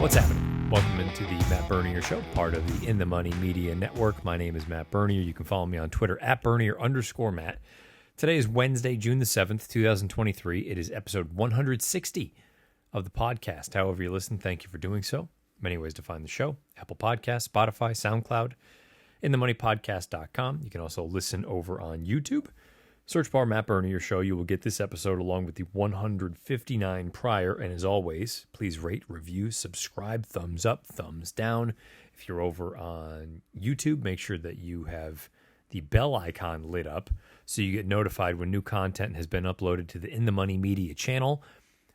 What's happening? Welcome into the Matt Bernier Show, part of the In the Money Media Network. My name is Matt Bernier. You can follow me on Twitter at Bernier_Matt. Today is Wednesday, June the 7th, 2023. It is episode 160 of the podcast. However you listen, thank you for doing so. Many ways to find the show: Apple Podcasts, Spotify, SoundCloud, inthemoneypodcast.com. You can also listen over on YouTube. Search bar Matt Bernier Show. You will get this episode along with the 159 prior. And as always, please rate, review, subscribe, thumbs up, thumbs down. If you're over on YouTube, make sure that you have the bell icon lit up so you get notified when new content has been uploaded to the In the Money Media channel.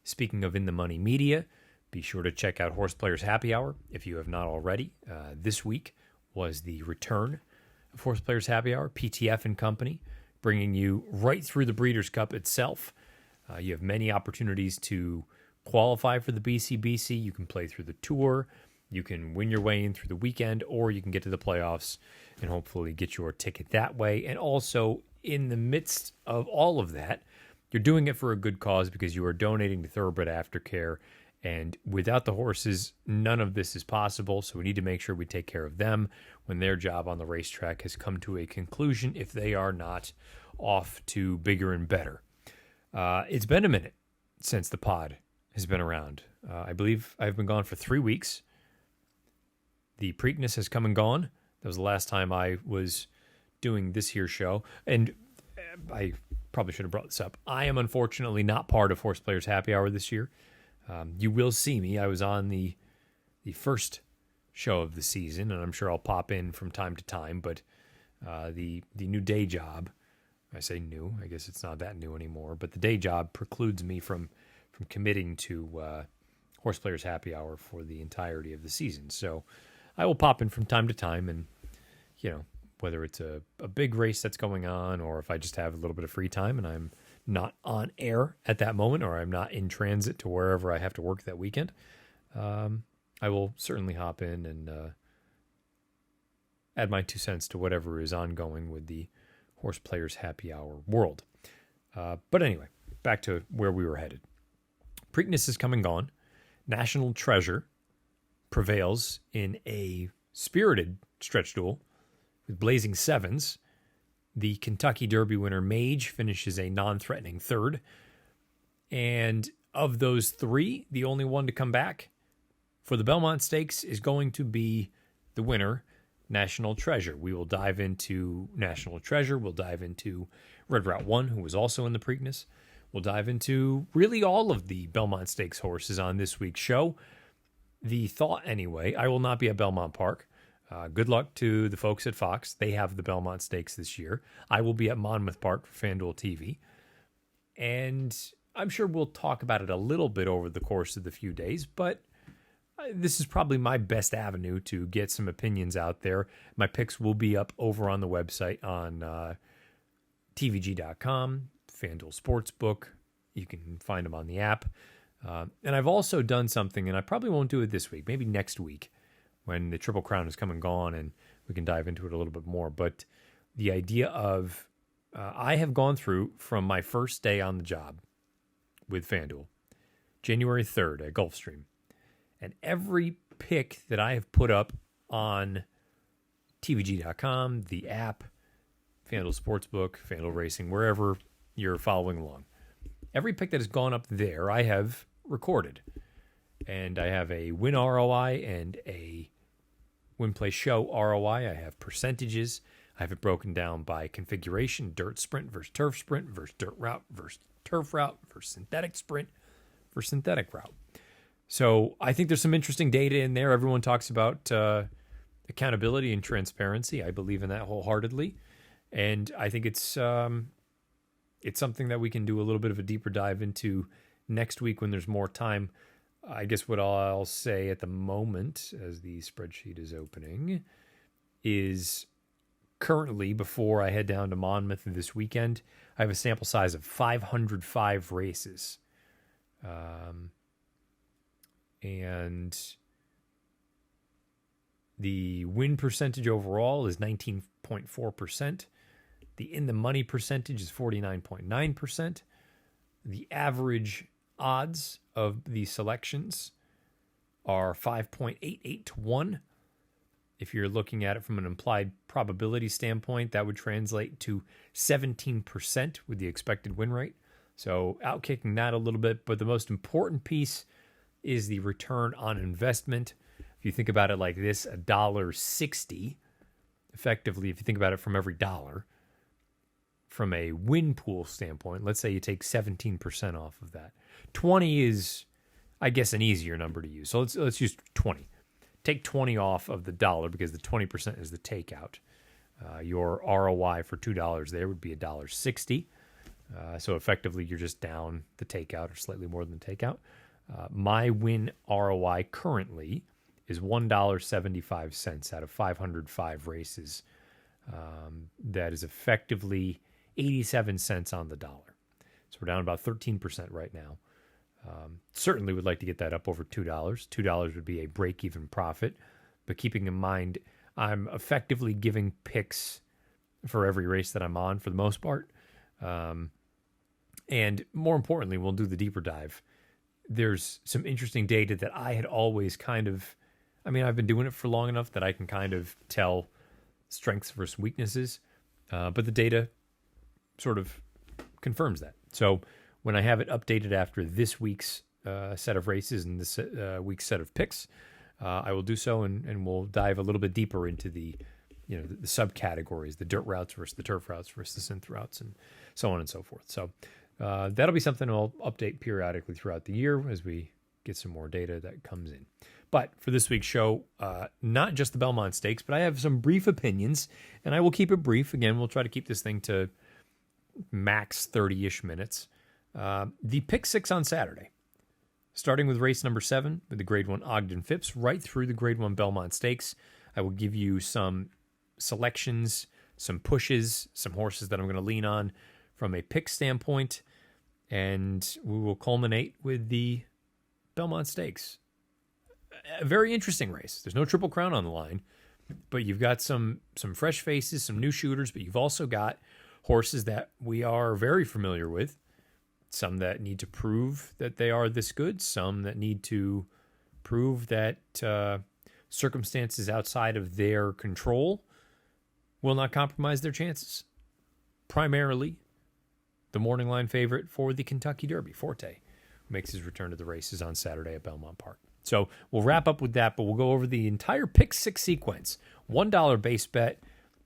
Speaking of In the Money Media, be sure to check out Horse Players Happy Hour if you have not already. This week was the return of Horse Players Happy Hour, PTF and Company, bringing you right through the Breeders' Cup itself. You have many opportunities to qualify for the BCBC. You can play through the tour. You can win your way in through the weekend, or you can get to the playoffs and hopefully get your ticket that way. And also, in the midst of all of that, you're doing it for a good cause because you are donating to Thoroughbred Aftercare. And without the horses, none of this is possible. So we need to make sure we take care of them when their job on the racetrack has come to a conclusion, if they are not off to bigger and better. It's been a minute since the pod has been around. I believe I've been gone for 3 weeks. The Preakness has come and gone. That was the last time I was doing this here show. And I probably should have brought this up. I am unfortunately not part of Horse Players Happy Hour this year. You will see me. I was on the first show of the season, and I'm sure I'll pop in from time to time. But the new day job, I say new, I guess it's not that new anymore, but the day job precludes me from committing to Horse Players Happy Hour for the entirety of the season. So I will pop in from time to time, and whether it's a big race that's going on, or if I just have a little bit of free time and I'm not on air at that moment, or I'm not in transit to wherever I have to work that weekend, I will certainly hop in and add my 2 cents to whatever is ongoing with the Horse Players Happy Hour world. But anyway, back to where we were headed. Preakness is come and gone. National Treasure prevails in a spirited stretch duel with blazing sevens. The Kentucky Derby winner, Mage, finishes a non-threatening third. And of those three, the only one to come back for the Belmont Stakes is going to be the winner, National Treasure. We will dive into National Treasure. We'll dive into Red Route 1, who was also in the Preakness. We'll dive into really all of the Belmont Stakes horses on this week's show. The thought, anyway, I will not be at Belmont Park. Good luck to the folks at Fox. They have the Belmont Stakes this year. I will be at Monmouth Park for FanDuel TV. And I'm sure we'll talk about it a little bit over the course of the few days, but this is probably my best avenue to get some opinions out there. My picks will be up over on the website on tvg.com, FanDuel Sportsbook. You can find them on the app. And I've also done something, and I probably won't do it this week, maybe next week, when the Triple Crown has come and gone and we can dive into it a little bit more. But the idea of, I have gone through from my first day on the job with FanDuel, January 3rd at Gulfstream, and every pick that I have put up on TVG.com, the app, FanDuel Sportsbook, FanDuel Racing, wherever you're following along, every pick that has gone up there, I have recorded. And I have a win ROI and a win play show ROI. I have percentages. I have it broken down by configuration: dirt sprint versus turf dirt route versus turf route versus synthetic sprint versus synthetic route. So I think there's some interesting data in there. Everyone talks about accountability and transparency. I believe in that wholeheartedly. And I think it's something that we can do a little bit of a deeper dive into next week when there's more time. I guess what I'll say at the moment, as the spreadsheet is opening, is currently, before I head down to Monmouth this weekend, I have a sample size of 505 races. And the win percentage overall is 19.4%. The in the money percentage is 49.9%. The average odds of the selections are 5.88 to 1. If you're looking at it from an implied probability standpoint, that would translate to 17% with the expected win rate. So outkicking that a little bit, but the most important piece is the return on investment. If you think about it like this, $1.60, effectively, if you think about it from every dollar, from a win pool standpoint, let's say you take 17% off of that. 20 is, I guess, an easier number to use. So let's use 20. Take 20 off of the dollar because the 20% is the takeout. Your ROI for $2 there would be $1.60. So effectively, you're just down the takeout or slightly more than the takeout. My win ROI currently is $1.75 out of 505 races. That is effectively 87 cents on the dollar. So we're down about 13% right now. Certainly would like to get that up over $2. $2 would be a break-even profit. But keeping in mind, I'm effectively giving picks for every race that I'm on for the most part. And more importantly, we'll do the deeper dive. There's some interesting data that I had always I've been doing it for long enough that I can kind of tell strengths versus weaknesses. But the data sort of confirms that. So when I have it updated after this week's set of races and this week's set of picks, I will do so, and we'll dive a little bit deeper into the subcategories, the dirt routes versus the turf routes versus the synth routes, and so on and so forth. So that'll be something I'll update periodically throughout the year as we get some more data that comes in. But for this week's show, not just the Belmont Stakes, but I have some brief opinions, and I will keep it brief. Again, we'll try to keep this thing to max 30-ish minutes. The pick six on Saturday, starting with race number 7 with the Grade 1 Ogden Phipps, right through the Grade 1 Belmont Stakes. I will give you some selections, some pushes, some horses that I'm going to lean on from a pick standpoint, and we will culminate with the Belmont Stakes. A very interesting race. There's no Triple Crown on the line, but you've got some fresh faces, some new shooters, but you've also got horses that we are very familiar with. Some that need to prove that they are this good, some that need to prove that circumstances outside of their control will not compromise their chances. Primarily, the morning line favorite for the Kentucky Derby, Forte, who makes his return to the races on Saturday at Belmont Park. So we'll wrap up with that, but we'll go over the entire pick six sequence. $1 base bet,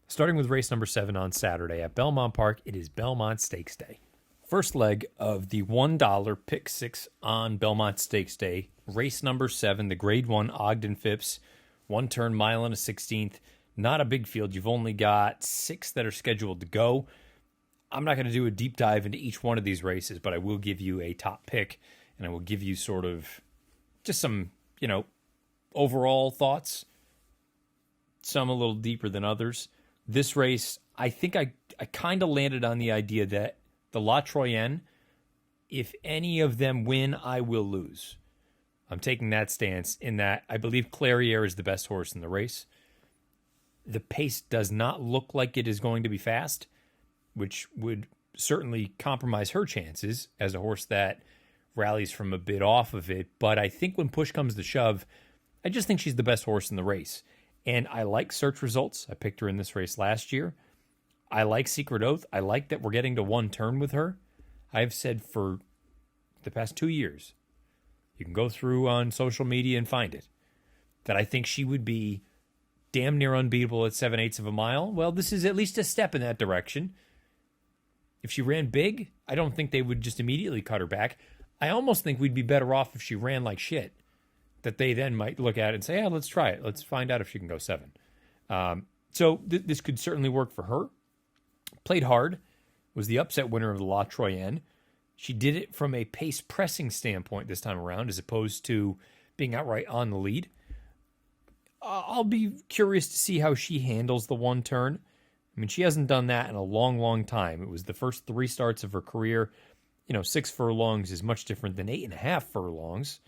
starting with race number 7 on Saturday at Belmont Park. It is Belmont Stakes Day. First leg of the $1 pick six on Belmont Stakes Day. Race number 7, the Grade 1 Ogden Phipps. 1 turn, mile and a 16th. Not a big field. You've only got 6 that are scheduled to go. I'm not going to do a deep dive into each one of these races, but I will give you a top pick, and I will give you sort of just some, overall thoughts. Some a little deeper than others. This race, I think I kind of landed on the idea that the La Troyenne, if any of them win, I will lose. I'm taking that stance in that I believe Clairiere is the best horse in the race. The pace does not look like it is going to be fast, which would certainly compromise her chances as a horse that rallies from a bit off of it. But I think when push comes to shove, I just think she's the best horse in the race. And I like search results. I picked her in this race last year. I like Secret Oath. I like that we're getting to 1 turn with her. I've said for the past 2 years, you can go through on social media and find it, that I think she would be damn near unbeatable at 7/8 of a mile. Well, this is at least a step in that direction. If she ran big, I don't think they would just immediately cut her back. I almost think we'd be better off if she ran like shit, that they then might look at it and say, yeah, let's try it. Let's find out if she can go 7. So this could certainly work for her. Played hard, was the upset winner of the La Troyenne. She did it from a pace pressing standpoint this time around, as opposed to being outright on the lead. I'll be curious to see how she handles the 1 turn. I mean, she hasn't done that in a long, long time. It was the first 3 starts of her career. 6 furlongs is much different than 8.5 furlongs.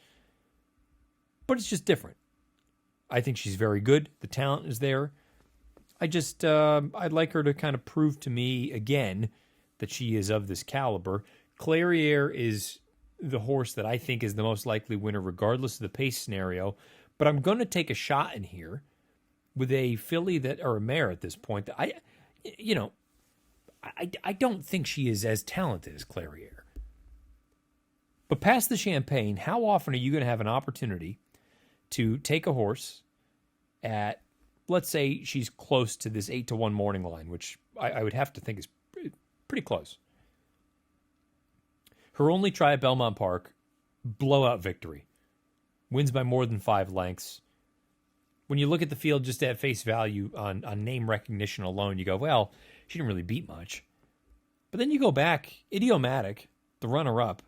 But it's just different. I think she's very good. The talent is there. I'd like her to kind of prove to me again that she is of this caliber. Clairiere is the horse that I think is the most likely winner, regardless of the pace scenario. But I'm going to take a shot in here with a filly or a mare at this point that I don't think she is as talented as Clairiere. But past the Champagne, how often are you going to have an opportunity to take a horse at, let's say she's close to this 8-1 morning line, which I would have to think is pretty close. Her only try at Belmont Park, blowout victory. Wins by more than 5 lengths. When you look at the field just at face value on name recognition alone, you go, well, she didn't really beat much. But then you go back, Idiomatic, the runner-up,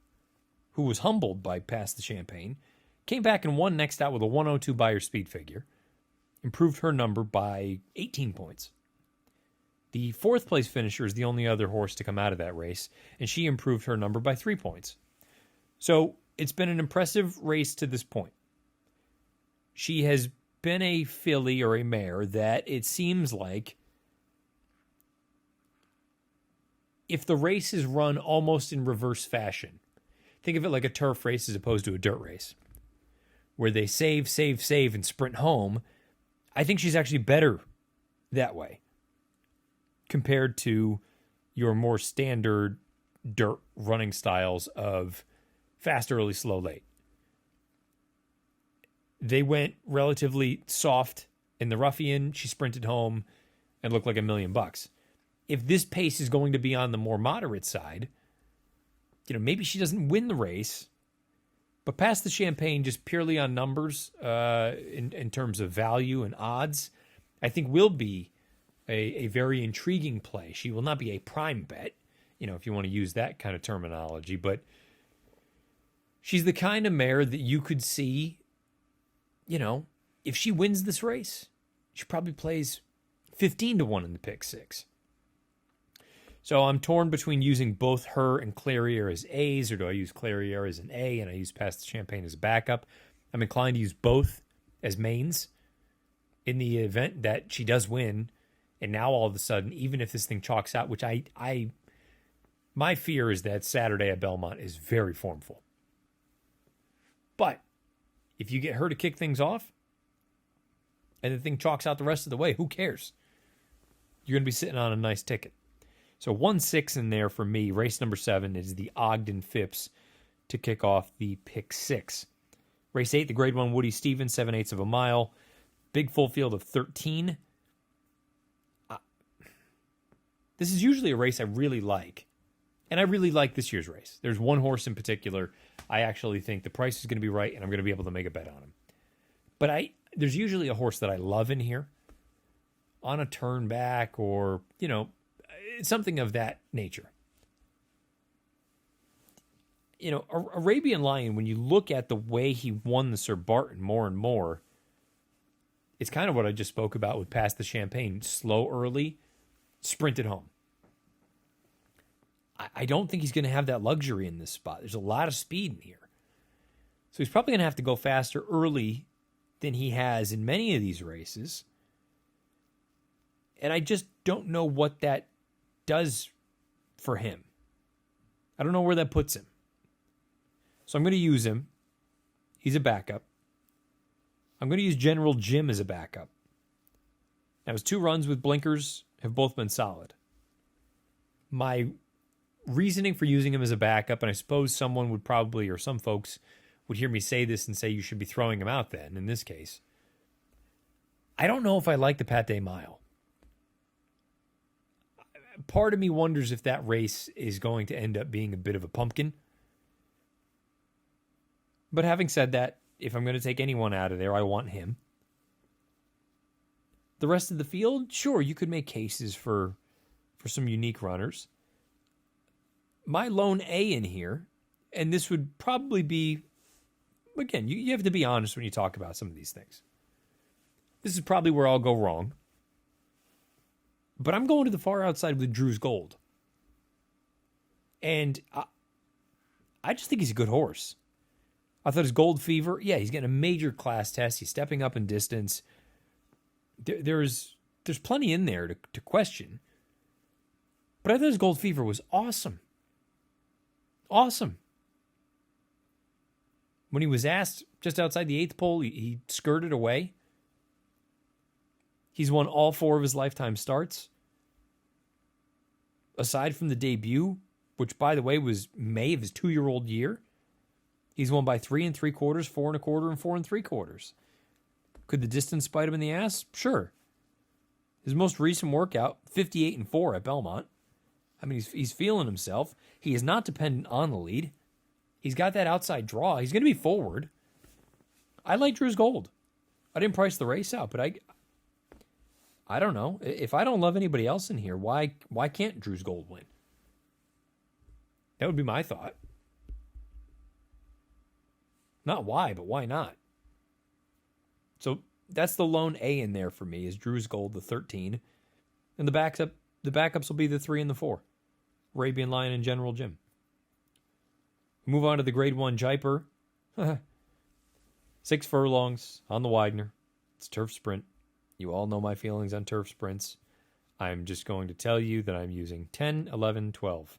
who was humbled by Past the Champagne, came back and won next out with a 102 Beyer speed figure. Improved her number by 18 points. The 4th place finisher is the only other horse to come out of that race, and she improved her number by 3 points. So it's been an impressive race to this point. She has been a filly or a mare that it seems like if the race is run almost in reverse fashion, think of it like a turf race as opposed to a dirt race, where they save, and sprint home. I think she's actually better that way compared to your more standard dirt running styles of fast, early, slow, late. They went relatively soft in the ruffian. She sprinted home and looked like $1 million. If this pace is going to be on the more moderate side, maybe she doesn't win the race, but Past the Champagne, just purely on numbers, in terms of value and odds, I think will be a very intriguing play. She will not be a prime bet, if you want to use that kind of terminology, but she's the kind of mare that you could see, if she wins this race, she probably plays 15-1 in the pick 6. So I'm torn between using both her and Clairiere as A's, or do I use Clairiere as an A and I use Past the Champagne as a backup? I'm inclined to use both as mains in the event that she does win. And now all of a sudden, even if this thing chalks out, which my fear is that Saturday at Belmont is very formful. But if you get her to kick things off and the thing chalks out the rest of the way, who cares? You're going to be sitting on a nice ticket. So 1-6 in there for me. Race number 7 is the Ogden Phipps to kick off the pick 6. Race 8, the grade 1 Woody Stevens, 7/8 of a mile. Big full field of 13. This is usually a race I really like. And I really like this year's race. There's one horse in particular I actually think the price is going to be right and I'm going to be able to make a bet on him. But there's usually a horse that I love in here on a turn back or, something of that nature. Arabian Lion, when you look at the way he won the Sir Barton more and more, it's kind of what I just spoke about with Past the Champagne. Slow early, sprinted home. I don't think he's going to have that luxury in this spot. There's a lot of speed in here. So he's probably going to have to go faster early than he has in many of these races. And I just don't know what that does for him. I don't know where that puts him. So I'm going to use him. He's a backup. I'm going to use General Jim as a backup. Now, his 2 runs with blinkers have both been solid. My reasoning for using him as a backup, and I suppose someone would probably, or some folks would hear me say this and say you should be throwing him out then, in this case. I don't know if I like the Pate Mile. Part of me wonders if that race is going to end up being a bit of a pumpkin. But having said that, if I'm going to take anyone out of there, I want him. The rest of the field, sure, you could make cases for some unique runners. My lone A in here, and this would probably be, again, you have to be honest when you talk about some of these things. This is probably where I'll go wrong. But I'm going to the far outside with Drew's Gold. And I just think he's a good horse. I thought his Gold Fever, yeah, he's getting a major class test. He's stepping up in distance. There's plenty in there to question. But I thought his Gold Fever was awesome. Awesome. When he was asked just outside the 8th pole, he skirted away. He's won all 4 of his lifetime starts. Aside from the debut, which, by the way, was May of his 2-year-old year, he's won by 3 3/4, 4 1/4, and 4 3/4. Could the distance bite him in the ass? Sure. His most recent workout, 58-4 at Belmont. I mean, he's feeling himself. He is not dependent on the lead. He's got that outside draw. He's going to be forward. I like Drew's Gold. I didn't price the race out, but I don't know. If I don't love anybody else in here, why can't Drew's Gold win? That would be my thought. Not why, but why not? So that's the lone A in there for me, is Drew's Gold, the 13. And the backups will be the 3 and the 4. Arabian Lion and General Jim. Move on to the Grade 1 Jaipur. 6 furlongs on the Widener. It's turf sprint. You all know my feelings on turf sprints. I'm just going to tell you that I'm using 10, 11, 12.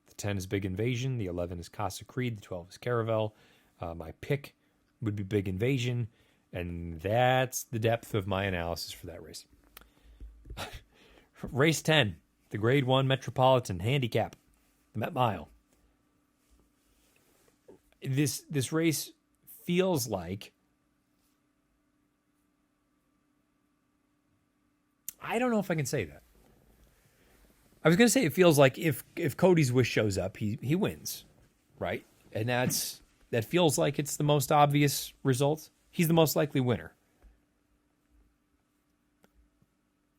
The 10 is Big Invasion. The 11 is Casa Creed. The 12 is Caravel. My pick would be Big Invasion. And that's the depth of my analysis for that race. Race 10, the Grade 1 Metropolitan Handicap, the Met Mile. This race feels like, I don't know if I can say that. I was going to say it feels like if Cody's Wish shows up, he wins, right? And that feels like it's the most obvious result. He's the most likely winner.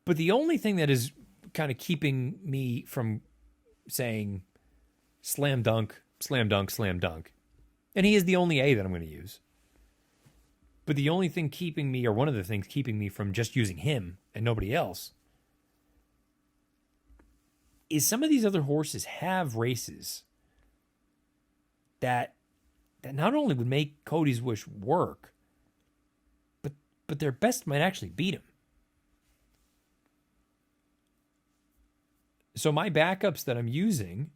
But the only thing that is kind of keeping me from saying slam dunk, slam dunk, slam dunk, and he is the only A that I'm going to use. But the only thing keeping me, or one of the things keeping me from just using him and nobody else, is some of these other horses have races that not only would make Cody's Wish work, but their best might actually beat him. So my backups that I'm using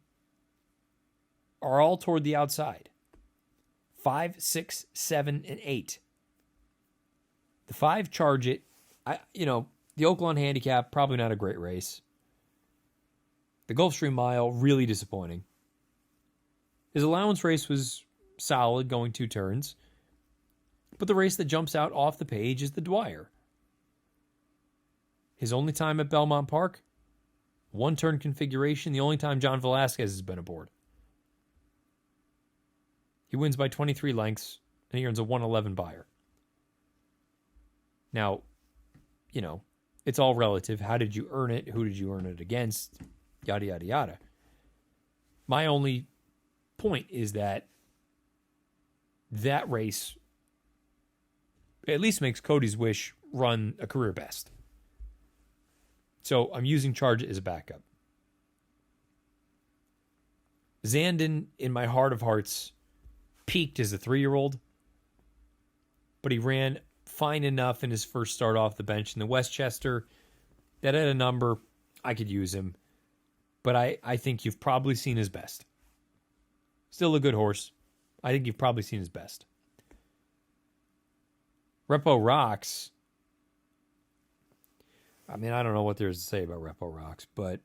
are all toward the outside. 5, 6, 7, and 8. The 5, Charge It. The Oakland Handicap, probably not a great race. The Gulfstream Mile, really disappointing. His allowance race was solid, going 2 turns. But the race that jumps out off the page is the Dwyer. His only time at Belmont Park, 1-turn configuration, the only time John Velasquez has been aboard. He wins by 23 lengths, and he earns a 111 buyer. Now, it's all relative. How did you earn it? Who did you earn it against? Yada, yada, yada. My only point is that race at least makes Cody's Wish run a career best. So I'm using Charge It as a backup. Zandon, in my heart of hearts, peaked as a 3-year-old, but he ran fine enough in his first start off the bench in the Westchester that at a number, I could use him. But I think you've probably seen his best. Still a good horse. I think you've probably seen his best. Repo Rocks. I mean, I don't know what there's to say about Repo Rocks, but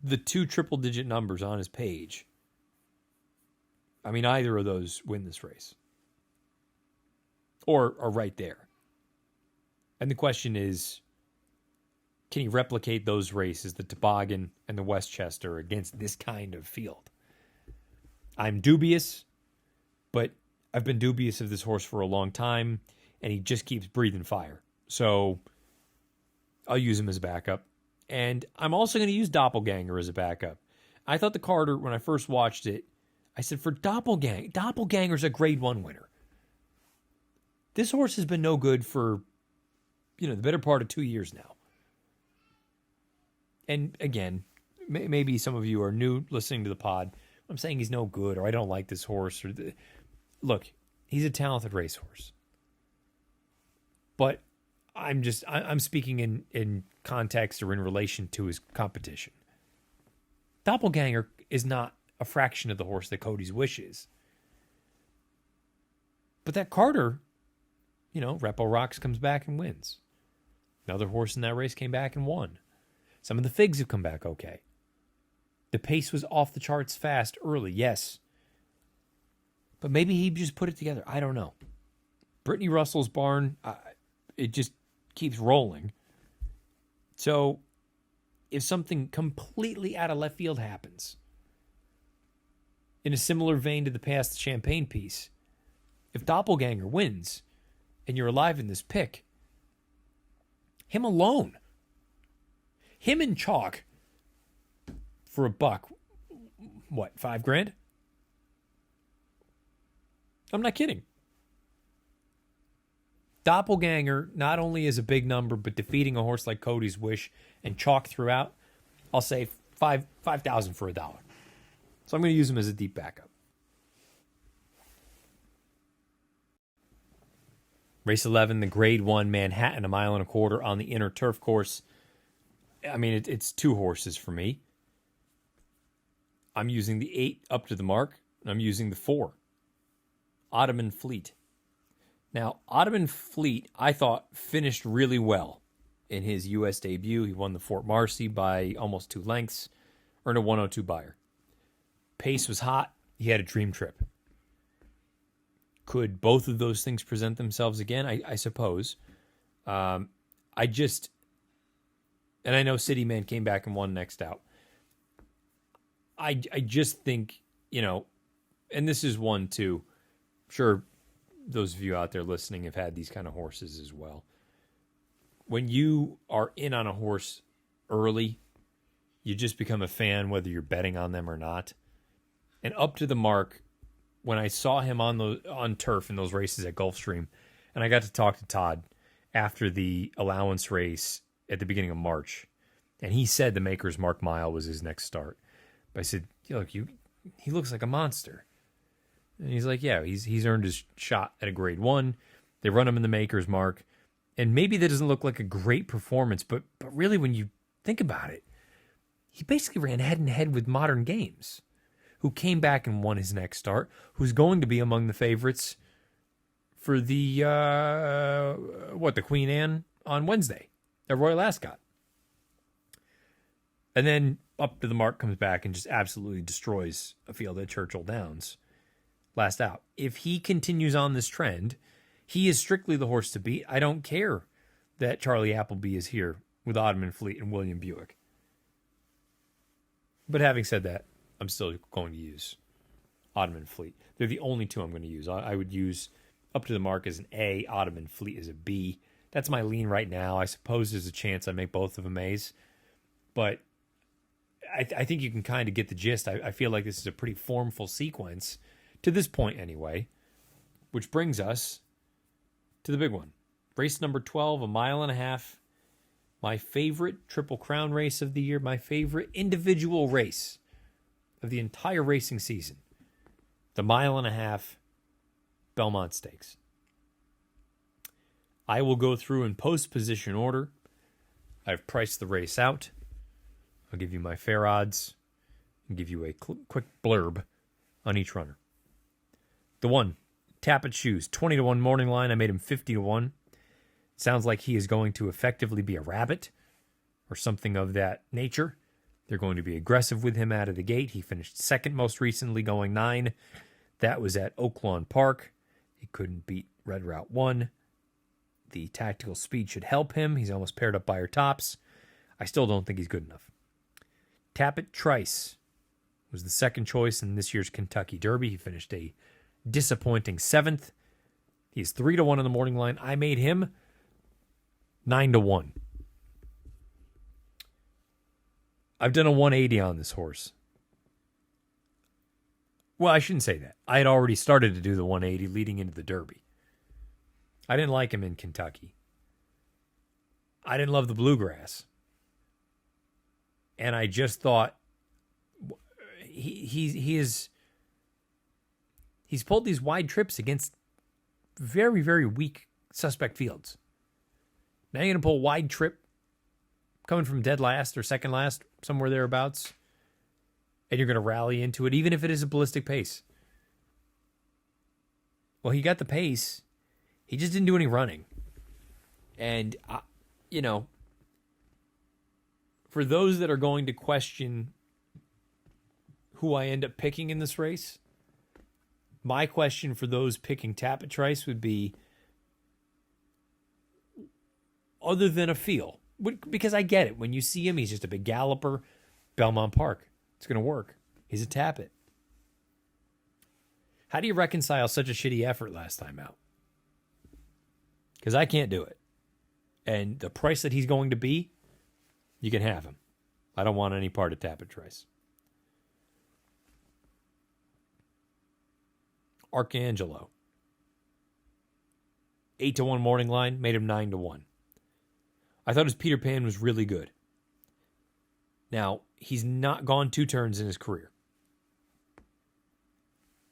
the 2 triple-digit numbers on his page, I mean, either of those win this race. Or are right there. And the question is, can he replicate those races, the Toboggan and the Westchester, against this kind of field? I'm dubious, but I've been dubious of this horse for a long time, and he just keeps breathing fire. So I'll use him as a backup. And I'm also going to use Doppelganger as a backup. I thought the Carter, when I first watched it, I said, for Doppelganger's a Grade 1 winner. This horse has been no good for, the better part of 2 years now. And again, maybe some of you are new listening to the pod. I'm saying he's no good, or I don't like this horse. Look, he's a talented racehorse. But I'm speaking in context or in relation to his competition. Doppelganger is not a fraction of the horse that Cody's Wish is. But that Carter, Repo Rocks comes back and wins. Another horse in that race came back and won. Some of the Figs have come back okay. The pace was off the charts fast early, yes. But maybe he just put it together. I don't know. Brittany Russell's barn, it just keeps rolling. So if something completely out of left field happens, in a similar vein to the past Champagne piece, if Doppelganger wins and you're alive in this pick, him alone, him and Chalk for $1, what, $5,000? I'm not kidding. Doppelganger not only is a big number, but defeating a horse like Cody's Wish and Chalk throughout, I'll say $5,000 for $1. So I'm going to use him as a deep backup. Race 11, the Grade 1 Manhattan, 1.25 miles on the inner turf course. I mean, it's 2 horses for me. I'm using the 8 up to the mark, and I'm using the 4. Ottoman Fleet. Now, Ottoman Fleet, I thought, finished really well in his U.S. debut. He won the Fort Marcy by almost 2 lengths, earned a 102 buyer. Pace was hot. He had a dream trip. Could both of those things present themselves again? I suppose. And I know City Man came back and won next out. I just think, and this is one too. Sure, those of you out there listening have had these kind of horses as well. When you are in on a horse early, you just become a fan whether you're betting on them or not. And up to the mark, when I saw him on turf in those races at Gulfstream, and I got to talk to Todd after the allowance race at the beginning of March, and he said the Maker's Mark Mile was his next start. But I said, look, he looks like a monster. And he's like, yeah, he's earned his shot at a Grade 1. They run him in the Maker's Mark. And maybe that doesn't look like a great performance, but really when you think about it, he basically ran head-and-head with Modern Games, who came back and won his next start, who's going to be among the favorites for the Queen Anne on Wednesday at Royal Ascot. And then up to the mark comes back and just absolutely destroys a field at Churchill Downs. Last out. If he continues on this trend, he is strictly the horse to beat. I don't care that Charlie Appleby is here with Ottoman Fleet and William Buick. But having said that, I'm still going to use Ottoman Fleet. They're the only 2 I'm going to use. I would use up to the mark as an A, Ottoman Fleet as a B. That's my lean right now. I suppose there's a chance I make both of them A's. But I think you can kind of get the gist. I feel like this is a pretty formful sequence, to this point anyway, which brings us to the big one. Race number 12, 1.5 miles. My favorite Triple Crown race of the year, my favorite individual race of the entire racing season. The 1.5 mile Belmont Stakes. I will go through in post-position order. I've priced the race out. I'll give you my fair odds and give you a quick blurb on each runner. The 1, Tappet Shoes, 20-1 morning line. I made him 50-1. Sounds like he is going to effectively be a rabbit or something of that nature. They're going to be aggressive with him out of the gate. He finished second most recently, going 9. That was at Oaklawn Park. He couldn't beat Red Route 1. The tactical speed should help him. He's almost paired up by her tops. I still don't think he's good enough. Tappet Trice was the second choice in this year's Kentucky Derby. He finished a disappointing 7th. He's 3-1 on the morning line. I made him 9-1. I've done a 180 on this horse. Well, I shouldn't say that. I had already started to do the 180 leading into the Derby. I didn't like him in Kentucky. I didn't love the bluegrass. And I just thought he's pulled these wide trips against very, very weak suspect fields. Now you're going to pull a wide trip coming from dead last or second last, somewhere thereabouts, and you're going to rally into it, even if it is a ballistic pace. Well, he got the pace. He just didn't do any running. And, for those that are going to question who I end up picking in this race, my question for those picking Tapit Trice would be, other than a feel, because I get it. When you see him, he's just a big galloper. Belmont Park. It's going to work. He's a Tapit. How do you reconcile such a shitty effort last time out? Because I can't do it. And the price that he's going to be, you can have him. I don't want any part of Tapit Trice. Arcangelo. 8-1 morning line, made him 9-1. I thought his Peter Pan was really good. Now, he's not gone 2 turns in his career.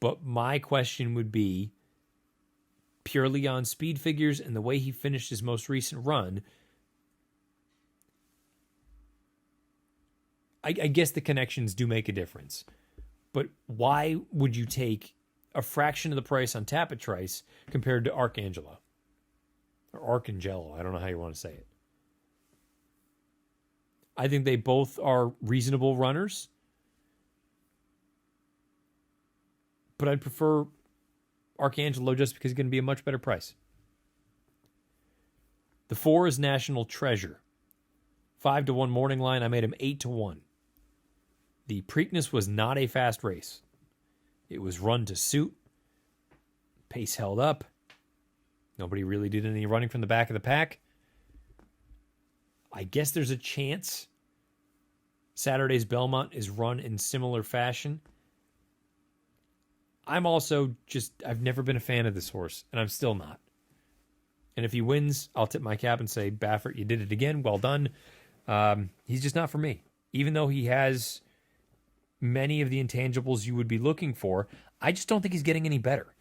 But my question would be, purely on speed figures and the way he finished his most recent run, I guess the connections do make a difference. But why would you take a fraction of the price on Tapit Trice compared to Arcangelo? Or Arcangelo, I don't know how you want to say it. I think they both are reasonable runners. But I'd prefer Arcangelo just because he's going to be a much better price. The 4 is National Treasure. 5-1 morning line, I made him 8-1. The Preakness was not a fast race. It was run to suit. Pace held up. Nobody really did any running from the back of the pack. I guess there's a chance Saturday's Belmont is run in similar fashion. I'm also I've never been a fan of this horse, and I'm still not. And if he wins, I'll tip my cap and say, Baffert, you did it again. Well done. He's just not for me. Even though he has many of the intangibles you would be looking for, I just don't think he's getting any better.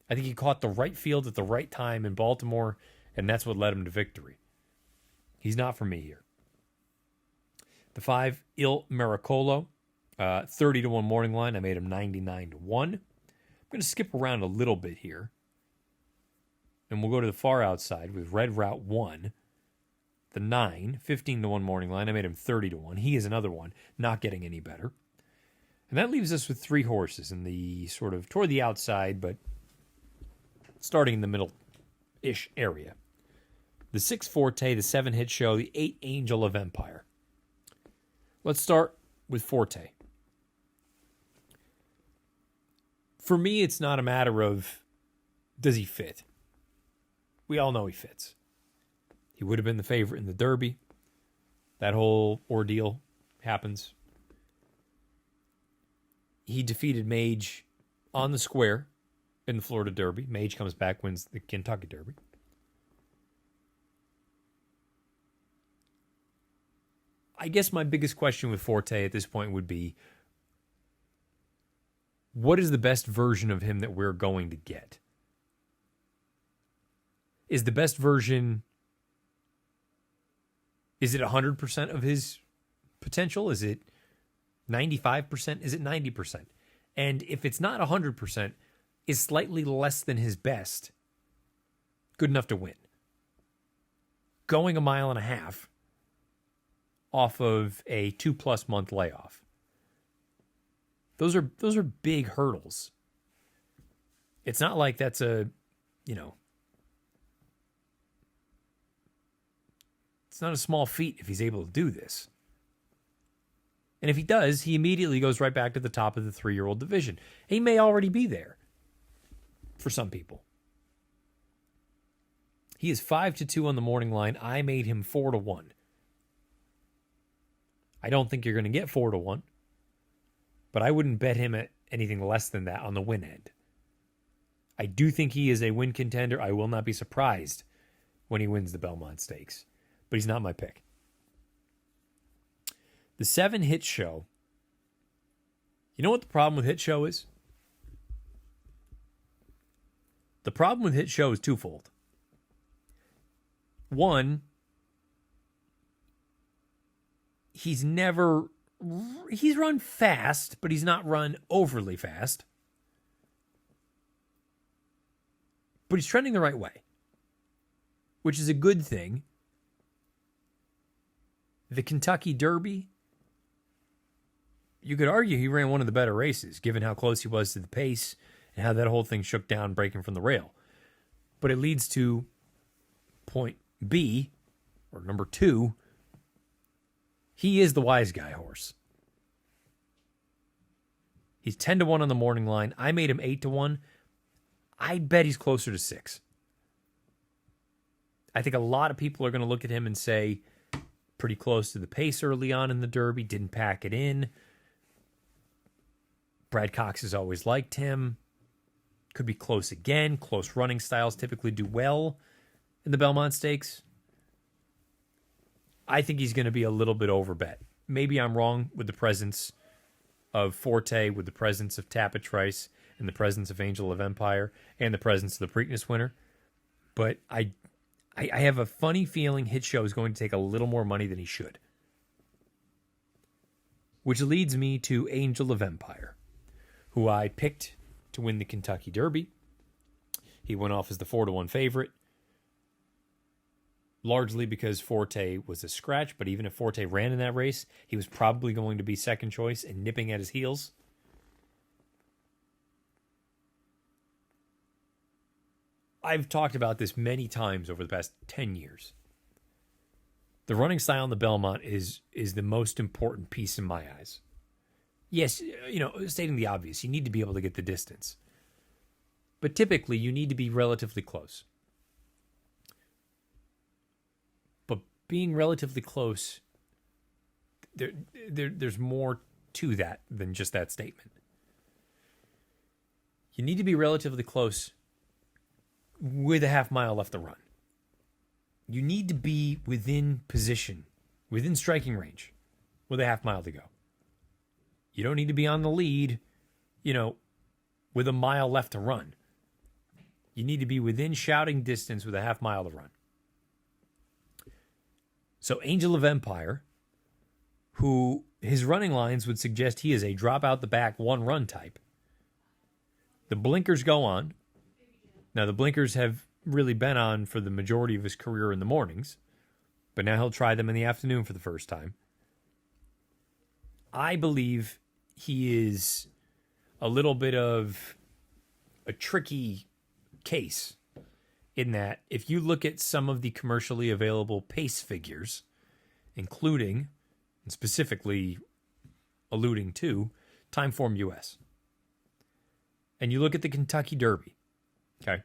I think he caught the right field at the right time in Baltimore, and that's what led him to victory. He's not for me here. The 5, Il Miracolo. 30-1 morning line. I made him 99-1. I'm going to skip around a little bit here. And we'll go to the far outside with Red Route 1. The 9, 15-1 morning line. I made him 30-1. He is another one, not getting any better. And that leaves us with 3 horses in the sort of toward the outside, but starting in the middle-ish area. The 6 Forte, the 7 Hit Show, the 8 Angel of Empire. Let's start with Forte. For me, it's not a matter of, does he fit? We all know he fits. He would have been the favorite in the Derby. That whole ordeal happens. He defeated Mage on the square in the Florida Derby. Mage comes back, wins the Kentucky Derby. I guess my biggest question with Forte at this point would be, what is the best version of him that we're going to get? Is the best version, is it 100% of his potential? Is it 95%? Is it 90%? And if it's not 100%, is slightly less than his best good enough to win? Going 1.5 miles off of a 2+ month layoff. Those are big hurdles. It's not like that's it's not a small feat if he's able to do this. And if he does, he immediately goes right back to the top of the 3-year-old division. He may already be there for some people. He is 5-2 on the morning line. I made him 4-1. I don't think you're going to get 4-1. But I wouldn't bet him at anything less than that on the win end. I do think he is a win contender. I will not be surprised when he wins the Belmont Stakes. But he's not my pick. The 7 Hit Show. You know what the problem with Hit Show is? The problem with Hit Show is twofold. One, he's never he's run fast, but he's not run overly fast. But he's trending the right way, which is a good thing. The Kentucky Derby, you could argue he ran one of the better races, given how close he was to the pace and how that whole thing shook down breaking from the rail. But it leads to point B, or number 2. He is the wise guy horse. He's 10-1 on the morning line. I made him 8-1. I bet he's closer to 6. I think a lot of people are going to look at him and say, pretty close to the pace early on in the Derby, didn't pack it in. Brad Cox has always liked him. Could be close again. Close running styles typically do well in the Belmont Stakes. I think he's going to be a little bit overbet. Maybe I'm wrong with the presence of Forte, with the presence of Tapitrice, and the presence of Angel of Empire, and the presence of the Preakness winner. But I have a funny feeling Hit Show is going to take a little more money than he should. Which leads me to Angel of Empire, who I picked to win the Kentucky Derby. He went off as the 4-1 favorite, largely because Forte was a scratch, but even if Forte ran in that race, he was probably going to be second choice and nipping at his heels. I've talked about this many times over the past 10 years. The running style in the Belmont is the most important piece in my eyes. Yes, stating the obvious, you need to be able to get the distance. But typically, you need to be relatively close. But being relatively close, there's more to that than just that statement. You need to be relatively close with a half mile left to run. You need to be within position, within striking range, with a half mile to go. You don't need to be on the lead, with a mile left to run. You need to be within shouting distance with a half mile to run. So Angel of Empire, who his running lines would suggest he is a drop out the back, one run type. The blinkers go on. Now, the blinkers have really been on for the majority of his career in the mornings, but now he'll try them in the afternoon for the first time. I believe he is a little bit of a tricky case in that if you look at some of the commercially available pace figures, including and specifically alluding to Timeform US, and you look at the Kentucky Derby, okay,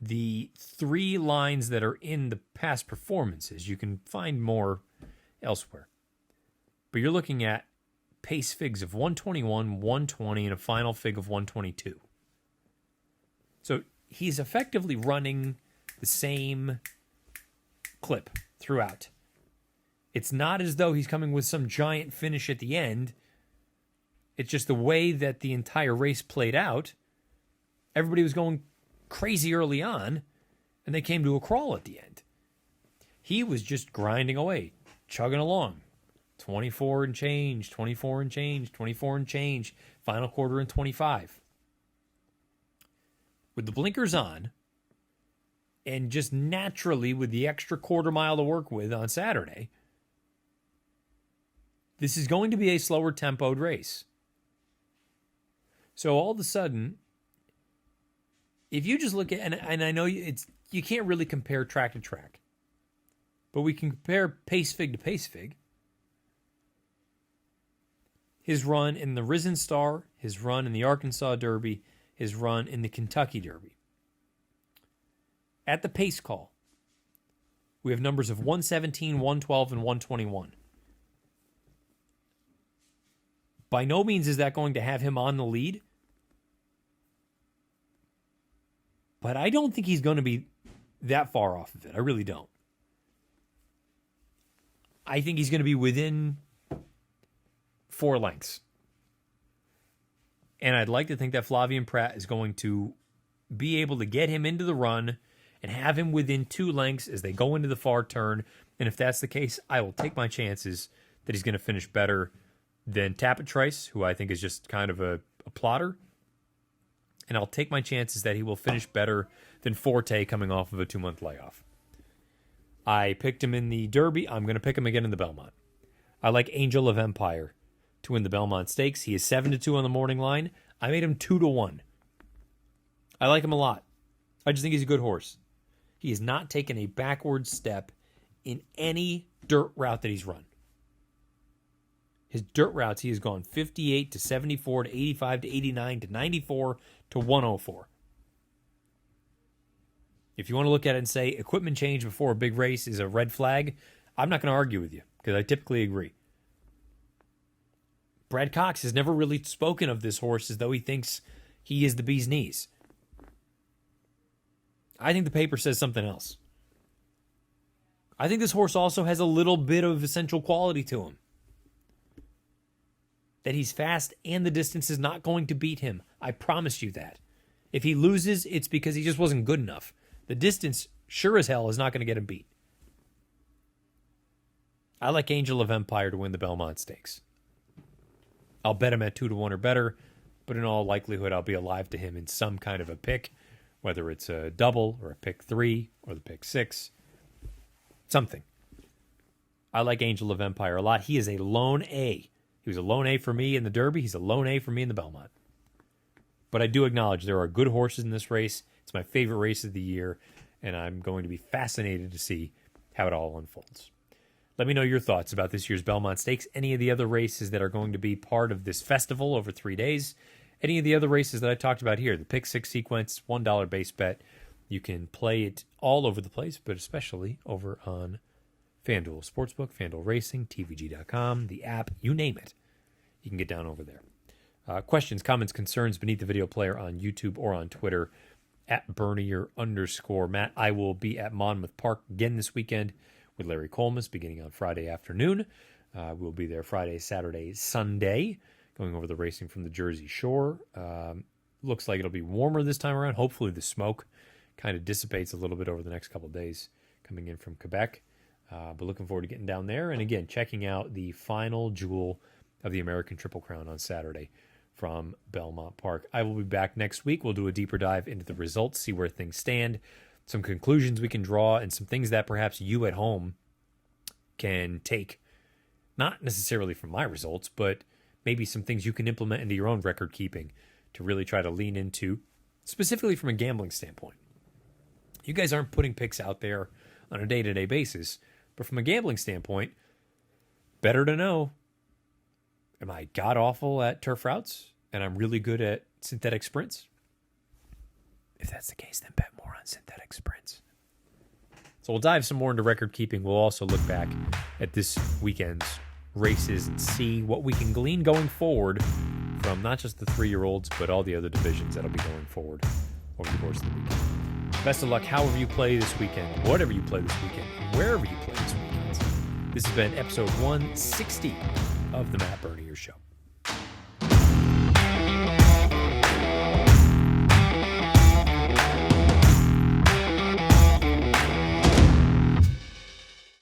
the 3 lines that are in the past performances, you can find more elsewhere. But you're looking at pace figs of 121, 120, and a final fig of 122. So he's effectively running the same clip throughout. It's not as though he's coming with some giant finish at the end. It's just the way that the entire race played out. Everybody was going crazy early on, and they came to a crawl at the end. He was just grinding away, chugging along. 24 and change, 24 and change, 24 and change, final quarter in 25. With the blinkers on, and just naturally with the extra quarter mile to work with on Saturday, this is going to be a slower tempoed race. So all of a sudden, if you just look at, and I know you can't really compare track to track, but we can compare pace fig to pace fig. His run in the Risen Star, his run in the Arkansas Derby, his run in the Kentucky Derby. At the pace call, we have numbers of 117, 112, and 121. By no means is that going to have him on the lead, but I don't think he's going to be that far off of it. I really don't. I think he's going to be within 4 lengths. And I'd like to think that Flavien Prat is going to be able to get him into the run and have him within 2 lengths as they go into the far turn. And if that's the case, I will take my chances that he's going to finish better than Tapit Trice, who I think is just kind of a plotter. And I'll take my chances that he will finish better than Forte coming off of a 2-month layoff. I picked him in the Derby. I'm going to pick him again in the Belmont. I like Angel of Empire to win the Belmont Stakes. He is 7-2 on the morning line. I made him 2-1. I like him a lot. I just think he's a good horse. He has not taken a backward step in any dirt route that he's run. His dirt routes, he has gone 58 to 74 to 85 to 89 to 94 to 104. If you want to look at it and say equipment change before a big race is a red flag, I'm not going to argue with you because I typically agree. Brad Cox has never really spoken of this horse as though he thinks he is the bee's knees. I think the paper says something else. I think this horse also has a little bit of essential quality to him. That he's fast and the distance is not going to beat him. I promise you that. If he loses, it's because he just wasn't good enough. The distance, sure as hell, is not going to get him beat. I like Angel of Empire to win the Belmont Stakes. I'll bet him at 2-1 or better, but in all likelihood, I'll be alive to him in some kind of a pick, whether it's a double or a pick 3 or the pick 6. Something. I like Angel of Empire a lot. He is a lone A. He was a lone A for me in the Derby. He's a lone A for me in the Belmont. But I do acknowledge there are good horses in this race. It's my favorite race of the year, and I'm going to be fascinated to see how it all unfolds. Let me know your thoughts about this year's Belmont Stakes, any of the other races that are going to be part of this festival over 3 days, any of the other races that I talked about here, the Pick 6 sequence, $1 base bet. You can play it all over the place, but especially over on FanDuel Sportsbook, FanDuel Racing, TVG.com, the app, you name it. You can get down over there. Questions, comments, concerns beneath the video player on YouTube or on Twitter at Bernier_Matt. I will be at Monmouth Park again this weekend with Larry Colmus beginning on Friday afternoon. We'll be there Friday, Saturday, Sunday, going over the racing from the Jersey Shore. Looks like it'll be warmer this time around. Hopefully the smoke kind of dissipates a little bit over the next couple of days coming in from Quebec. But looking forward to getting down there. And again, checking out the final jewel of the American Triple Crown on Saturday from Belmont Park. I will be back next week. We'll do a deeper dive into the results, see where things stand, some conclusions we can draw, and some things that perhaps you at home can take, not necessarily from my results, but maybe some things you can implement into your own record keeping to really try to lean into, specifically from a gambling standpoint. You guys aren't putting picks out there on a day-to-day basis, but from a gambling standpoint, better to know, am I god-awful at turf routes and I'm really good at synthetic sprints? If that's the case, then bet more on synthetic sprints. So we'll dive some more into record keeping. We'll also look back at this weekend's races and see what we can glean going forward from not just the 3-year-olds, but all the other divisions that'll be going forward over the course of the weekend. Best of luck however you play this weekend, whatever you play this weekend, wherever you play this weekend. This has been episode 160 of the Matt Bernier Show.